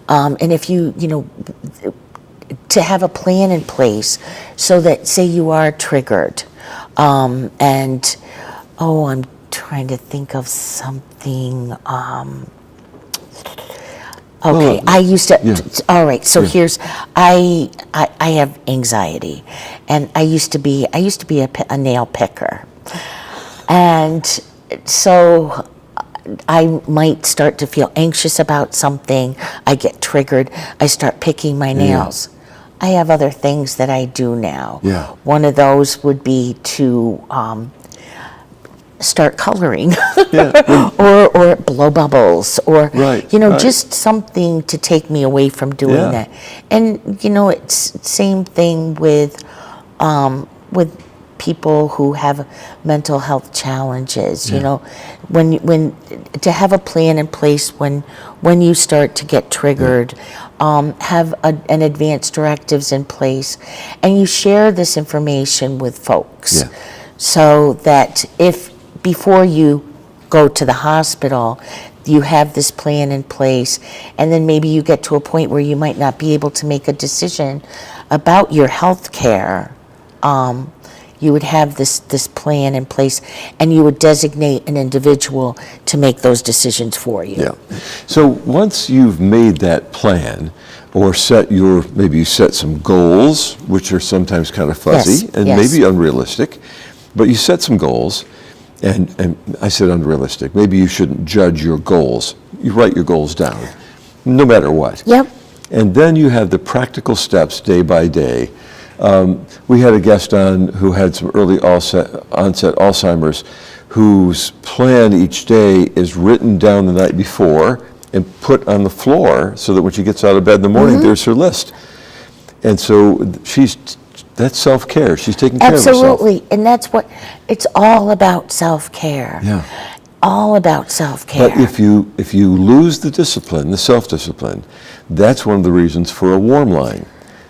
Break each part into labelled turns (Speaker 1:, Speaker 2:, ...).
Speaker 1: And if to have a plan in place so that, say you are triggered, I'm trying to think of something. Okay,
Speaker 2: Well,
Speaker 1: I used to.
Speaker 2: yeah.
Speaker 1: All right, so
Speaker 2: Yeah.
Speaker 1: here's I have anxiety, and I used to be a nail picker, and so I might start to feel anxious about something. I get triggered. I start picking my nails. I have other things that I do now.
Speaker 2: Yeah.
Speaker 1: One of those would be to start coloring or blow bubbles or
Speaker 2: Right,
Speaker 1: just something to take me away from doing that. And it's same thing with people who have mental health challenges. When to have a plan in place when you start to get triggered, have an advanced directives in place, and you share this information with folks so that before you go to the hospital, you have this plan in place, and then maybe you get to a point where you might not be able to make a decision about your health care. You would have this plan in place, and you would designate an individual to make those decisions for you.
Speaker 2: Yeah. So once you've made that plan, or maybe you set some goals, which are sometimes kind of fuzzy and maybe unrealistic, but you set some goals. And I said unrealistic. Maybe you shouldn't judge your goals. You write your goals down, no matter what.
Speaker 1: Yep.
Speaker 2: And then you have the practical steps day by day. We had a guest on who had some early onset Alzheimer's, whose plan each day is written down the night before and put on the floor so that when she gets out of bed in the morning, there's her list. And so that's self-care. She's taking care of herself.
Speaker 1: Absolutely, and that's what it's all about. Self-care.
Speaker 2: Yeah.
Speaker 1: All about self-care.
Speaker 2: But if you lose the discipline, the self-discipline, that's one of the reasons for a warm line.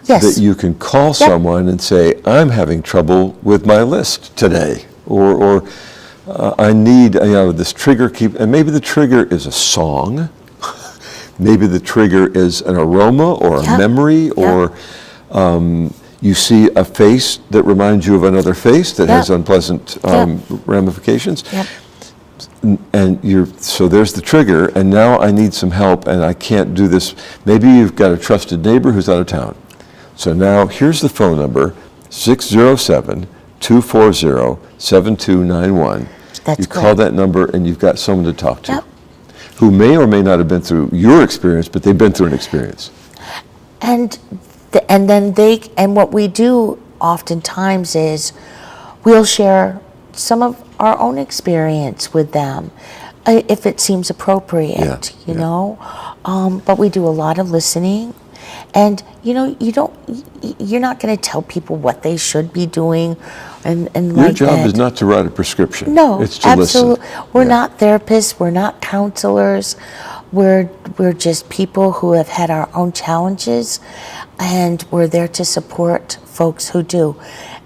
Speaker 1: Yes.
Speaker 2: That you can call someone and say, I'm having trouble with my list today, or I need this trigger and maybe the trigger is a song, maybe the trigger is an aroma or a memory or. You see a face that reminds you of another face that has unpleasant ramifications.
Speaker 1: Yep.
Speaker 2: And so there's the trigger, and now I need some help, and I can't do this. Maybe you've got a trusted neighbor who's out of town. So now here's the phone number, 607-240-7291.
Speaker 1: That's
Speaker 2: you call that number, and you've got someone to talk to who may or may not have been through your experience, but they've been through an experience.
Speaker 1: And then what we do oftentimes is we'll share some of our own experience with them if it seems appropriate, you know. But we do a lot of listening, and you're not going to tell people what they should be doing, and
Speaker 2: your job is not to write a prescription.
Speaker 1: No,
Speaker 2: it's to
Speaker 1: absolutely.
Speaker 2: listen.
Speaker 1: We're not therapists. We're not counselors. We're just people who have had our own challenges, and we're there to support folks who do,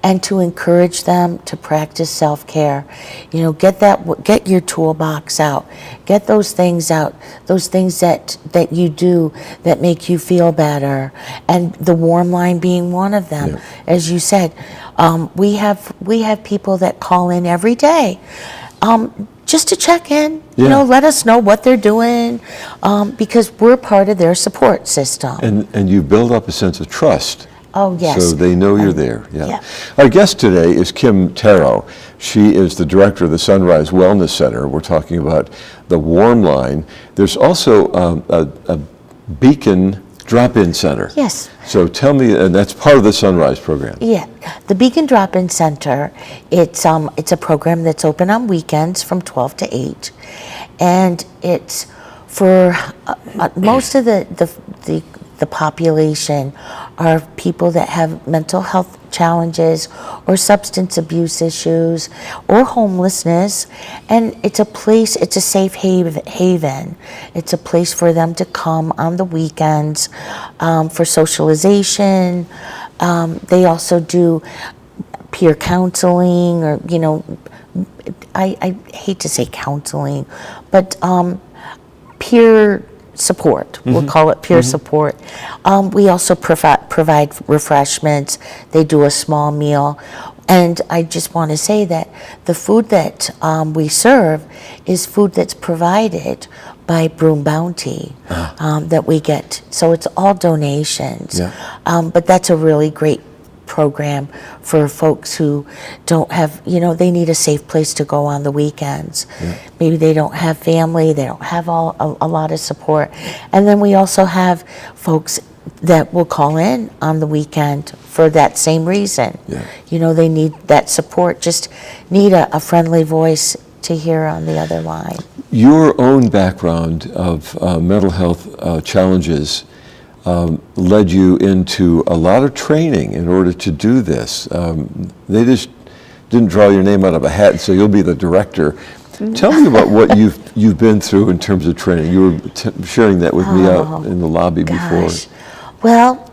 Speaker 1: and to encourage them to practice self-care. Get your toolbox out. Get those things out. Those things that you do that make you feel better, and the warm line being one of them. Yeah. As you said, we have people that call in every day. Just to check in, let us know what they're doing, because we're part of their support system.
Speaker 2: And you build up a sense of trust.
Speaker 1: Oh, yes.
Speaker 2: So they know you're there. Yeah. Our guest today is Kim Taro. She is the director of the Sunrise Wellness Center. We're talking about the warm line. There's also a Beacon drop-in center.
Speaker 1: Yes.
Speaker 2: So tell me, and that's part of the Sunrise program.
Speaker 1: Yeah, the Beacon Drop-In Center. It's a program that's open on weekends from 12 to 8, and it's for most of the population are people that have mental health challenges or substance abuse issues or homelessness, and it's a safe haven. It's a place for them to come on the weekends for socialization. They also do peer counseling, or I hate to say counseling, but peer support. We'll call it peer support. We also provide refreshments. They do a small meal. And I just want to say that the food that we serve is food that's provided by Broom Bounty that we get. So it's all donations.
Speaker 2: Yeah.
Speaker 1: But that's a really great program for folks who don't have, they need a safe place to go on the weekends.
Speaker 2: Yeah.
Speaker 1: Maybe they don't have family, they don't have a lot of support. And then we also have folks that will call in on the weekend for that same reason.
Speaker 2: Yeah.
Speaker 1: They need that support, just need a friendly voice to hear on the other line.
Speaker 2: Your own background of mental health challenges led you into a lot of training in order to do this. They just didn't draw your name out of a hat and say, you'll be the director. Tell me about what you've been through in terms of training. You were sharing that with me out in the lobby before.
Speaker 1: Well,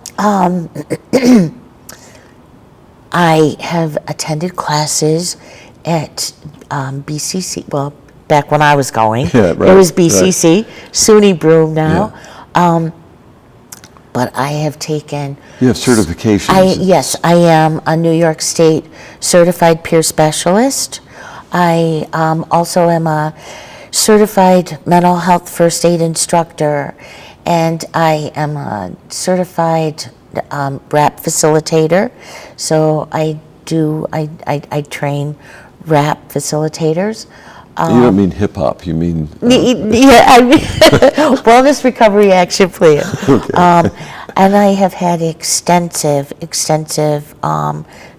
Speaker 1: I have attended classes at BCC. Well, back when I was going,
Speaker 2: Yeah, right,
Speaker 1: it was BCC, SUNY Broome now.
Speaker 2: Yeah.
Speaker 1: But I have taken...
Speaker 2: You have certifications.
Speaker 1: Yes, I am a New York State certified peer specialist. I also am a certified mental health first aid instructor, and I am a certified RAP facilitator. So I train RAP facilitators.
Speaker 2: You don't mean hip hop, you mean...
Speaker 1: Yeah, I mean, Wellness Recovery Action Plan.
Speaker 2: Okay.
Speaker 1: And I have had extensive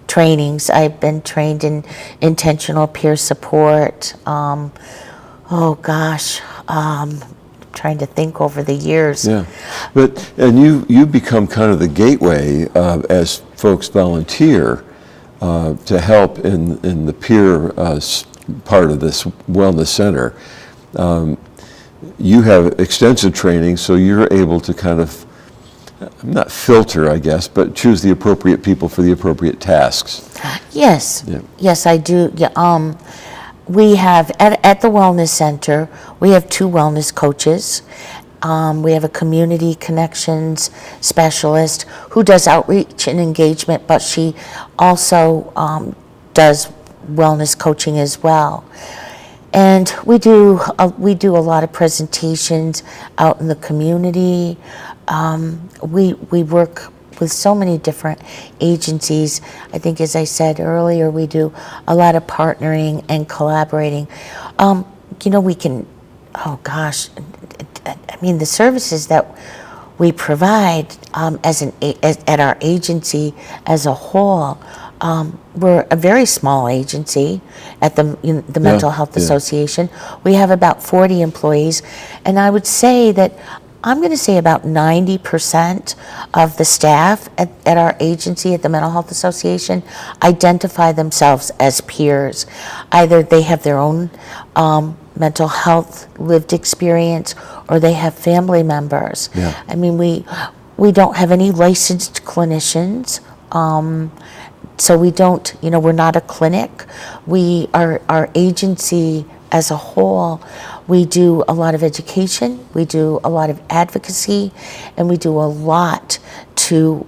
Speaker 1: trainings. I've been trained in intentional peer support. Trying to think over the years.
Speaker 2: Yeah, and you become kind of the gateway as folks volunteer to help in the peer part of this wellness center. You have extensive training, so you're able to kind of, not filter, I guess, but choose the appropriate people for the appropriate tasks.
Speaker 1: Yes,
Speaker 2: Yeah.
Speaker 1: yes, I do. Yeah, we have, at the Wellness Center, we have 2 wellness coaches. We have a community connections specialist who does outreach and engagement, but she also does wellness coaching as well. And we do a lot of presentations out in the community. We work with so many different agencies. I think, as I said earlier, we do a lot of partnering and collaborating. We can, the services that we provide at our agency as a whole. We're a very small agency at the Mental Health Association. We have about 40 employees, and I would say that I'm going to say about 90% of the staff at our agency at the Mental Health Association identify themselves as peers. Either they have their own mental health lived experience, or they have family members.
Speaker 2: Yeah.
Speaker 1: I mean, we don't have any licensed clinicians. So we don't, we're not a clinic. Our agency as a whole, we do a lot of education, we do a lot of advocacy, and we do a lot to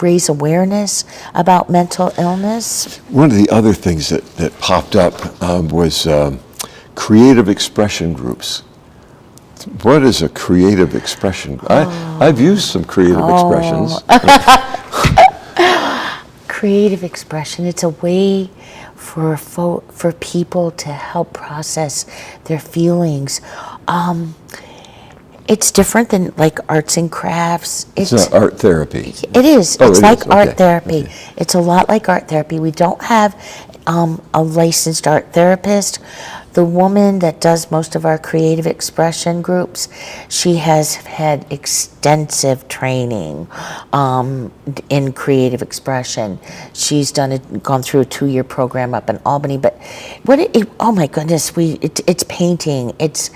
Speaker 1: raise awareness about mental illness.
Speaker 2: One of the other things that popped up was creative expression groups. What is a creative expression? I've used some creative expressions.
Speaker 1: Creative expression, it's a way for people to help process their feelings. It's different than like arts and crafts.
Speaker 2: It's not art therapy.
Speaker 1: It is.
Speaker 2: Oh,
Speaker 1: it's
Speaker 2: it
Speaker 1: like
Speaker 2: is.
Speaker 1: art
Speaker 2: Okay.
Speaker 1: therapy.
Speaker 2: Okay.
Speaker 1: It's a lot like art therapy. We don't have a licensed art therapist. The woman that does most of our creative expression groups, she has had extensive training in creative expression. She's gone through a 2-year program up in Albany. But oh my goodness, it's painting. It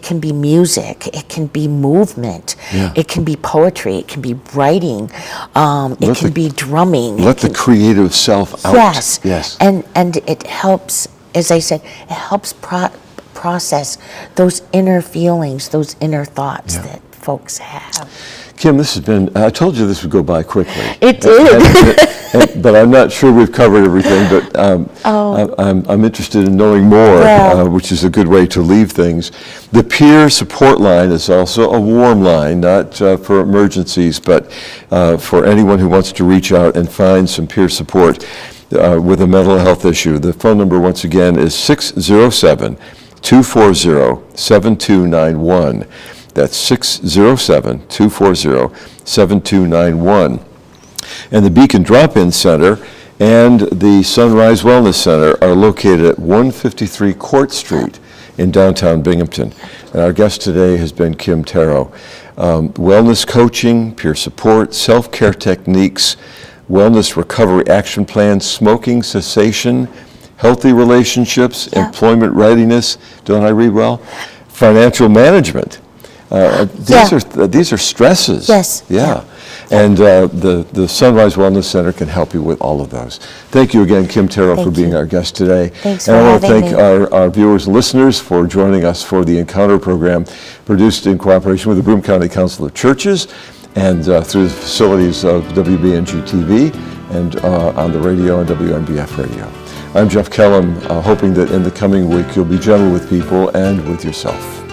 Speaker 1: can be music. It can be movement.
Speaker 2: Yeah.
Speaker 1: It can be poetry. It can be writing. It can be drumming.
Speaker 2: Let the creative self out.
Speaker 1: Yes.
Speaker 2: Yes.
Speaker 1: And it helps, as I said, it helps process those inner feelings, those inner thoughts that folks have.
Speaker 2: Kim, this has been, I told you this would go by quickly.
Speaker 1: It did.
Speaker 2: But I'm not sure we've covered everything, but I'm interested in knowing more, which is a good way to leave things. The peer support line is also a warm line, not for emergencies, but for anyone who wants to reach out and find some peer support with a mental health issue. The phone number, once again, is 607-240-7291. That's 607-240-7291. And the Beacon Drop-In Center and the Sunrise Wellness Center are located at 153 Court Street in downtown Binghamton. And our guest today has been Kim Taro. Wellness coaching, peer support, self-care techniques, wellness recovery action plans, smoking cessation, healthy relationships, employment readiness, don't I read well? Financial management. These are stresses.
Speaker 1: Yes.
Speaker 2: Yeah. And the Sunrise Wellness Center can help you with all of those. Thank you again, Kim Taro, for being our guest today.
Speaker 1: Thanks
Speaker 2: and
Speaker 1: for
Speaker 2: I want to
Speaker 1: having
Speaker 2: thank
Speaker 1: me.
Speaker 2: our viewers and listeners for joining us for the Encounter program, produced in cooperation with the Broome County Council of Churches and through the facilities of WBNG TV and on the radio and WNBF radio. I'm Jeff Kellam, hoping that in the coming week you'll be gentle with people and with yourself.